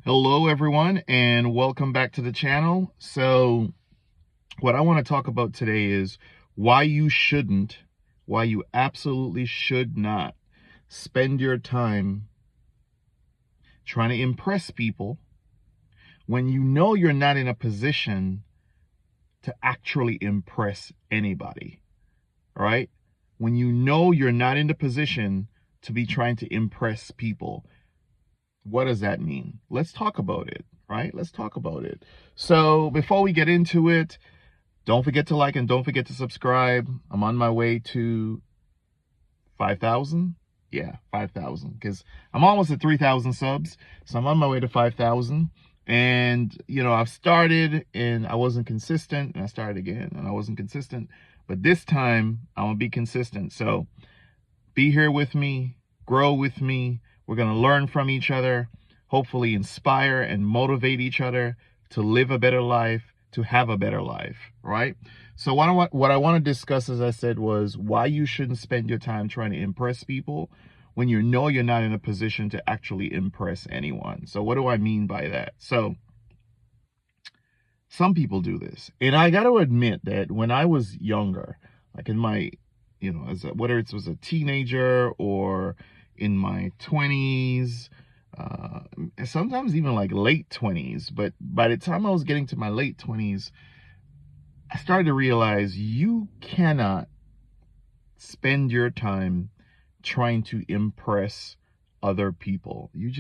Hello everyone and welcome back to the channel. So what I want to talk about today is why you absolutely should not spend your time trying to impress people when you know you're not in a position to actually impress anybody, right? When you know you're not in the position to be trying to impress people. What does that mean? Let's talk about it, right? Let's talk about it. So before we get into it, don't forget to like and don't forget to subscribe. I'm on my way to 5,000. Yeah, 5,000 because I'm almost at 3,000 subs. So I'm on my way to 5,000. And, I've started and I wasn't consistent and I started again and I wasn't consistent. But this time I'm going to be consistent. So be here with me, grow with me. We're going to learn from each other, hopefully inspire and motivate each other to live a better life, to have a better life, right? So what I want to discuss, as I said, was why you shouldn't spend your time trying to impress people when you know you're not in a position to actually impress anyone. So what do I mean by that? So some people do this. And I got to admit that when I was younger, like in my, whether it was a teenager or in my 20s, sometimes even like late 20s. But by the time I was getting to my late 20s, I started to realize you cannot spend your time trying to impress other people. You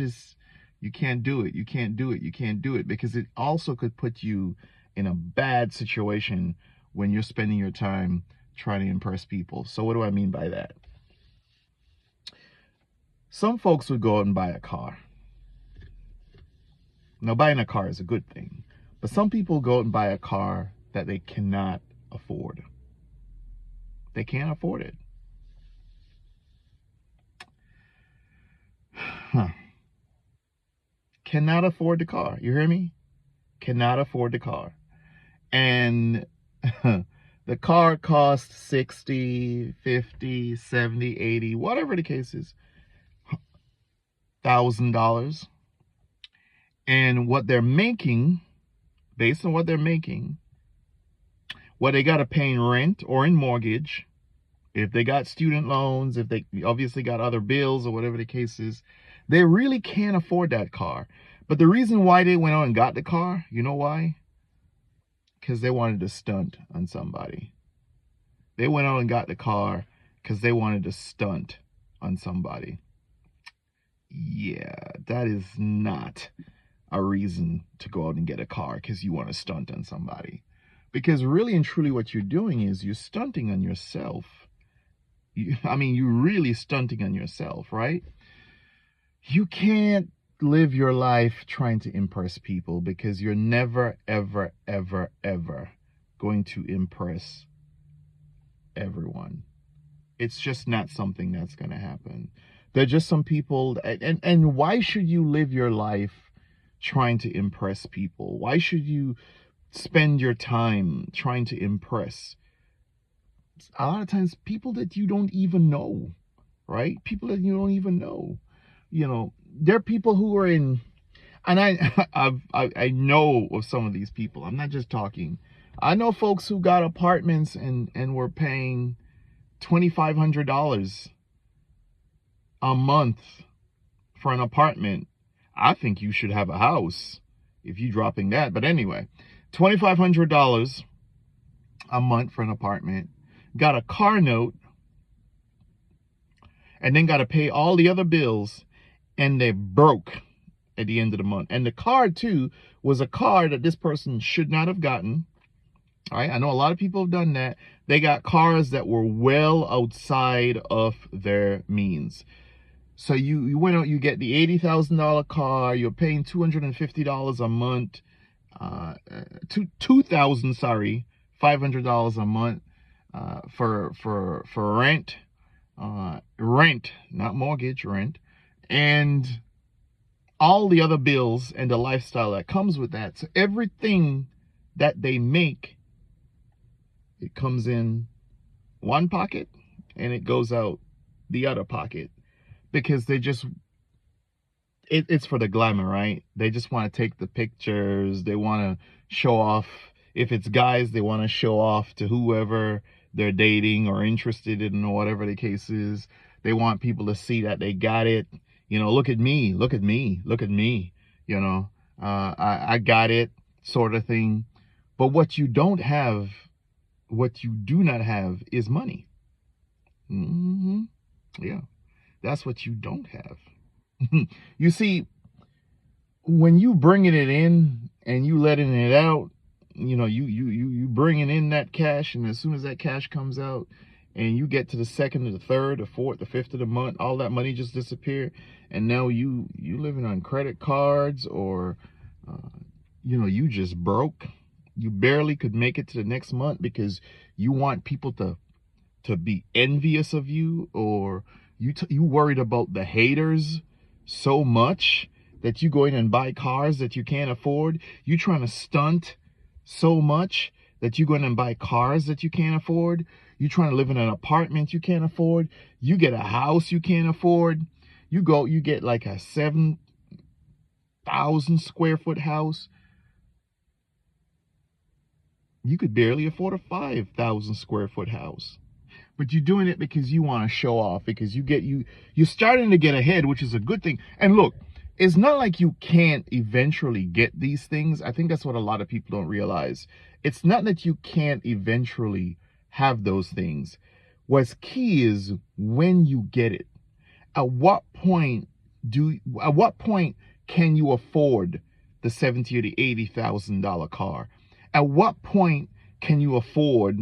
can't do it. You can't do it. You can't do it because it also could put you in a bad situation when you're spending your time trying to impress people. So what do I mean by that? Some folks would go out and buy a car. Now, buying a car is a good thing, but some people go out and buy a car that they cannot afford. They can't afford it. Huh. Cannot afford the car. You hear me? Cannot afford the car. And the car costs 60, 50, 70, 80, whatever the case is, $1,000. And what they're making, based on what they're making, what they got to pay in rent or in mortgage, if they got student loans, if they obviously got other bills or whatever the case is, they really can't afford that car. But the reason why they went out and got the car, you know why? Because they wanted to stunt on somebody. They went out and got the car because they wanted to stunt on somebody. Yeah, that is not a reason to go out and get a car because you want to stunt on somebody. Because really and truly what you're doing is you're stunting on yourself. You're really stunting on yourself, right? You can't live your life trying to impress people because you're never, ever, ever, ever going to impress everyone. It's just not something that's going to happen. There are just some people, and why should you live your life trying to impress people? Why should you spend your time trying to impress? A lot of times people that you don't even know, right? People that you don't even know. There are people who are in, and I know of some of these people. I'm not just talking. I know folks who got apartments and were paying $2,500 a month for an apartment. I think you should have a house if you're dropping that. But anyway, $2,500 a month for an apartment, got a car note, and then got to pay all the other bills, and they're broke at the end of the month. And the car, too, was a car that this person should not have gotten. All right, I know a lot of people have done that. They got cars that were well outside of their means. So you went out, you get the $80,000 car, you're paying $250 a month, $500 a month for rent, rent, not mortgage, rent, and all the other bills and the lifestyle that comes with that. So everything that they make, it comes in one pocket and it goes out the other pocket because it's for the glamour, right? They just want to take the pictures. They want to show off. If it's guys, they want to show off to whoever they're dating or interested in, or whatever the case is. They want people to see that they got it. You know, look at me, look at me, look at me. You know, I got it, sort of thing. But what you don't have, what you do not have, is money. Yeah, that's what you don't have. You see, when you bringing it in and you letting it out, you know, you bringing in that cash, and as soon as that cash comes out and you get to the second or the third or fourth or fifth of the month, all that money just disappeared, and now you living on credit cards, or you know, you just broke. You barely could make it to the next month because you want people to be envious of you, or you worried about the haters so much that you go in and buy cars that you can't afford. You trying to stunt so much that you go in and buy cars that you can't afford. You trying to live in an apartment you can't afford. You get a house you can't afford. You get like a 7,000 square foot house. You could barely afford a 5,000 square foot house. But you're doing it because you want to show off, because you're starting to get ahead, which is a good thing. And look, it's not like you can't eventually get these things. I think that's what a lot of people don't realize. It's not that you can't eventually have those things. What's key is when you get it. At what point can you afford the $70,000 or the $80,000 car? At what point can you afford,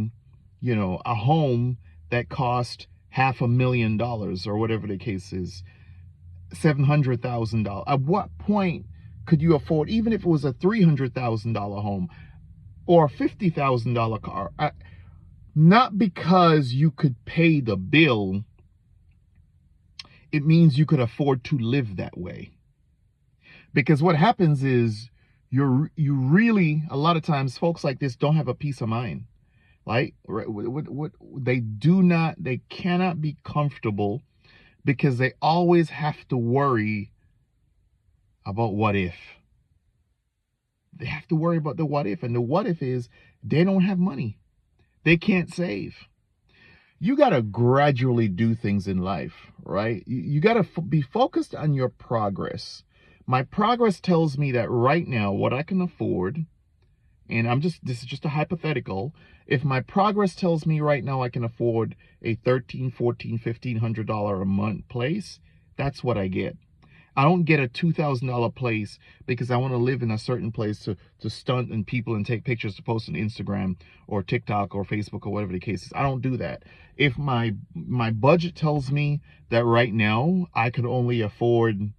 you know, a home that cost $500,000 or whatever the case is, $700,000? At what point could you afford, even if it was a $300,000 home or a $50,000 car? Not because you could pay the bill, it means you could afford to live that way. Because what happens is you really, a lot of times, folks like this don't have a peace of mind. Right? They cannot be comfortable because they always have to worry about what if. They have to worry about the what if, and the what if is they don't have money. They can't save. You got to gradually do things in life, right? You got to be focused on your progress. My progress tells me that right now, what I can afford, and this is just a hypothetical. If my progress tells me right now I can afford a $1,300, $1,400, $1,500 a month place, that's what I get. I don't get a $2,000 place because I want to live in a certain place to stunt and people and take pictures to post on Instagram or TikTok or Facebook or whatever the case is. I don't do that. If my budget tells me that right now I could only afford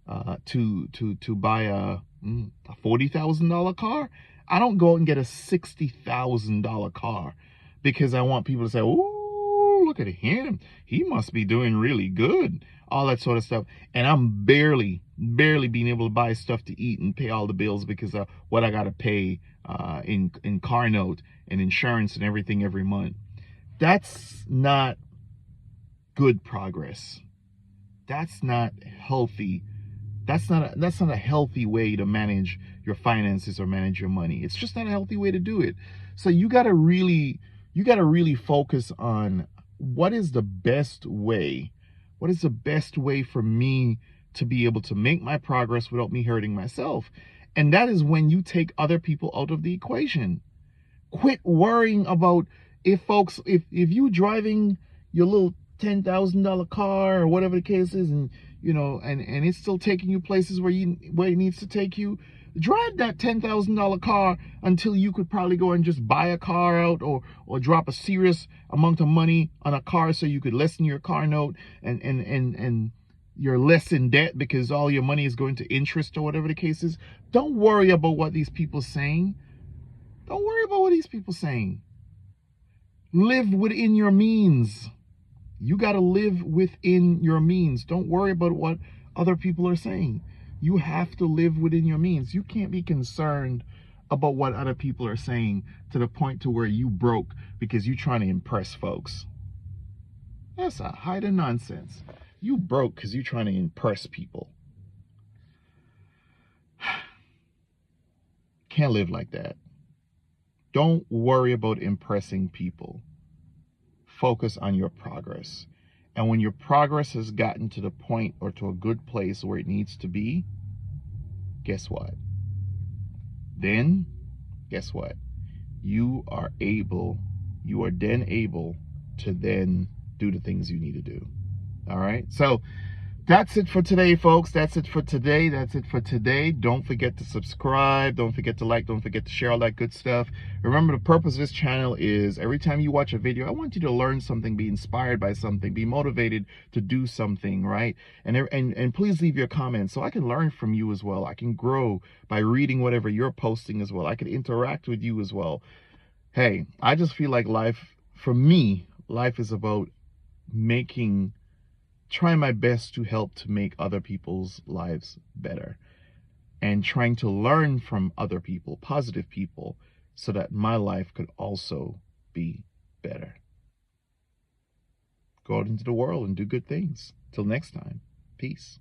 to buy a $40,000 car, I don't go out and get a $60,000 car because I want people to say, "Oh, look at him. He must be doing really good." All that sort of stuff. And I'm barely being able to buy stuff to eat and pay all the bills because of what I got to pay in car note and insurance and everything every month. That's not good progress. That's not healthy. That's not a healthy way to manage your finances or manage your money. It's just not a healthy way to do it. So you got to really focus on what is the best way. What is the best way for me to be able to make my progress without me hurting myself? And that is when you take other people out of the equation. Quit worrying about if you driving your little $10,000 car or whatever the case is, and you know, and it's still taking you places where it needs to take you. Drive that $10,000 car until you could probably go and just buy a car out or drop a serious amount of money on a car so you could lessen your car note and you're less in debt because all your money is going to interest or whatever the case is. Don't worry about what these people are saying. Don't worry about what these people are saying. Live within your means. You got to live within your means. Don't worry about what other people are saying. You have to live within your means. You can't be concerned about what other people are saying to the point to where you broke because you're trying to impress folks. That's a height of nonsense. You broke because you're trying to impress people. Can't live like that. Don't worry about impressing people. Focus on your progress. And when your progress has gotten to the point or to a good place where it needs to be, guess what? Then, guess what? You are then able to then do the things you need to do. All right? So that's it for today, folks. That's it for today. Don't forget to subscribe. Don't forget to like. Don't forget to share all that good stuff. Remember, the purpose of this channel is every time you watch a video, I want you to learn something, be inspired by something, be motivated to do something, right? And please leave your comments so I can learn from you as well. I can grow by reading whatever you're posting as well. I can interact with you as well. Hey, I just feel like for me, life is about trying my best to help to make other people's lives better and trying to learn from other people, positive people, so that my life could also be better. Go out into the world and do good things. Till next time, peace.